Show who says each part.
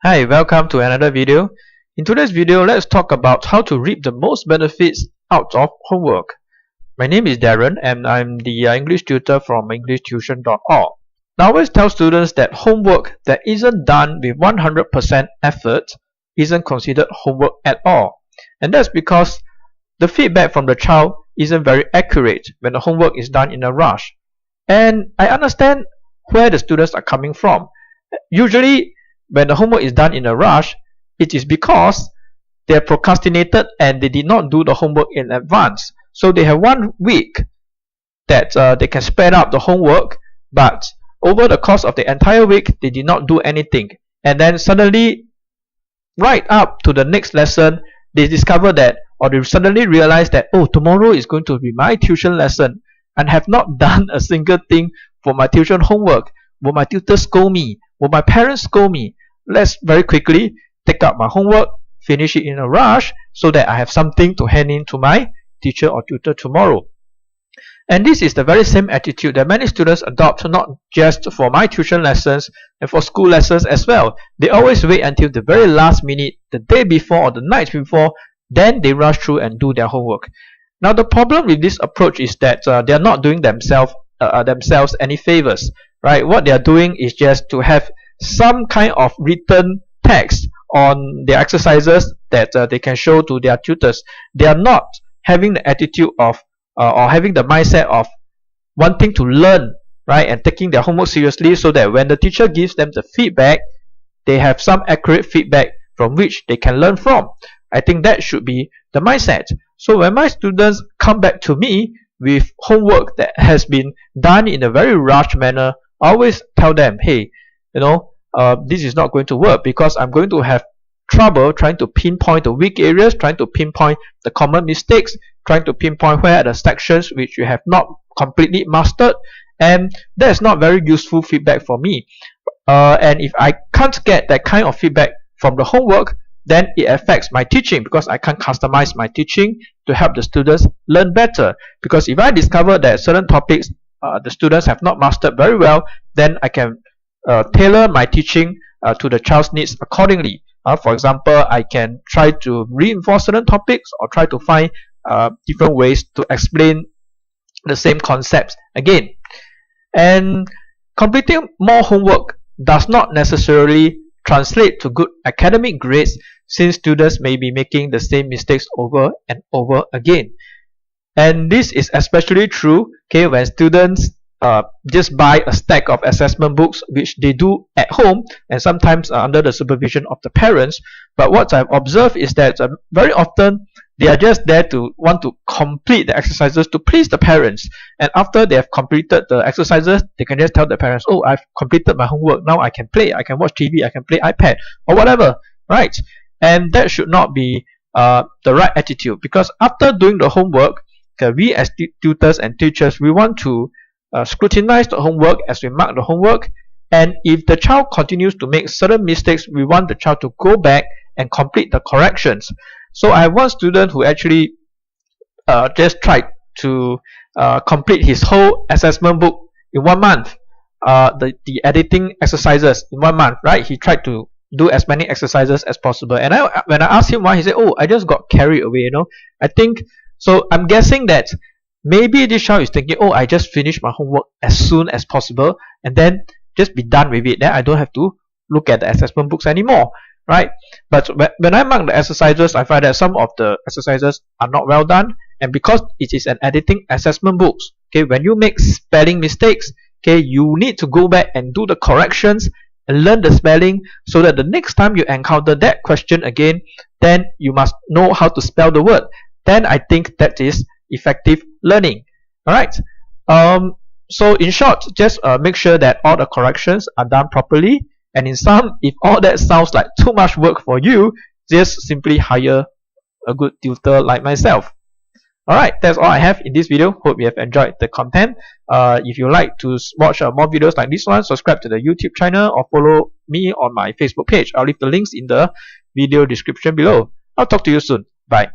Speaker 1: Hi, welcome to another video. In today's video, let's talk about how to reap the most benefits out of homework. My name is Darren and I'm the English tutor from EnglishTuition.org. Now, I always tell students that homework that isn't done with 100% effort isn't considered homework at all. And that's because the feedback from the child isn't very accurate when the homework is done in a rush. And I understand where the students are coming from. Usually, when the homework is done in a rush, it is because they have procrastinated and they did not do the homework in advance. So they have 1 week that they can spread out the homework, but over the course of the entire week, they did not do anything. And then suddenly, right up to the next lesson, they discover that, or they suddenly realize that, oh, tomorrow is going to be my tuition lesson and have not done a single thing for my tuition homework. Will my tutor scold me? Will my parents scold me? Let's very quickly take out my homework, finish it in a rush so that I have something to hand in to my teacher or tutor tomorrow. And this is the very same attitude that many students adopt, not just for my tuition lessons and for school lessons as well. They always wait until the very last minute, the day before or the night before, then they rush through and do their homework. Now the problem with this approach is that they are not doing themselves any favors. Right? What they are doing is just to have some kind of written text on their exercises that they can show to their tutors. They are not having the attitude of or having the mindset of wanting to learn, right, and taking their homework seriously, so that when the teacher gives them the feedback, they have some accurate feedback from which they can learn from. I think that should be the mindset. So when my students come back to me with homework that has been done in a very rushed manner, I always tell them, hey, this is not going to work because I'm going to have trouble trying to pinpoint the weak areas, trying to pinpoint the common mistakes, trying to pinpoint where are the sections which you have not completely mastered, and that is not very useful feedback for me. And if I can't get that kind of feedback from the homework, then it affects my teaching because I can't customize my teaching to help the students learn better. Because if I discover that certain topics the students have not mastered very well, then I can tailor my teaching to the child's needs accordingly. For example, I can try to reinforce certain topics or try to find different ways to explain the same concepts again. And completing more homework does not necessarily translate to good academic grades, since students may be making the same mistakes over and over again. And this is especially true, okay, when students just buy a stack of assessment books, which they do at home and sometimes under the supervision of the parents. But what I've observed is that very often they are just there to want to complete the exercises to please the parents. And after they have completed the exercises, they can just tell the parents, oh, I've completed my homework, now I can play, I can watch TV, I can play iPad or whatever, right? And that should not be the right attitude, because after doing the homework, we as tutors and teachers, we want to scrutinize the homework as we mark the homework. And if the child continues to make certain mistakes, we want the child to go back and complete the corrections. So I have one student who actually just tried to complete his whole assessment book in 1 month, the editing exercises in 1 month, right? He tried to do as many exercises as possible. And when I asked him why, he said, oh, I just got carried away, I think, so I'm guessing that maybe this child is thinking, oh, I just finished my homework as soon as possible and then just be done with it. Then I don't have to look at the assessment books anymore, right? But when I mark the exercises, I find that some of the exercises are not well done. And because it is an editing assessment books, okay, when you make spelling mistakes, okay, you need to go back and do the corrections and learn the spelling, so that the next time you encounter that question again, then you must know how to spell the word. Then I think that is effective learning. Alright. So in short, just make sure that all the corrections are done properly. And in sum, if all that sounds like too much work for you, just simply hire a good tutor like myself. Alright, that's all I have in this video. Hope you have enjoyed the content. If you like to watch more videos like this one, subscribe to the YouTube channel or follow me on my Facebook page. I'll leave the links in the video description below. I'll talk to you soon. Bye.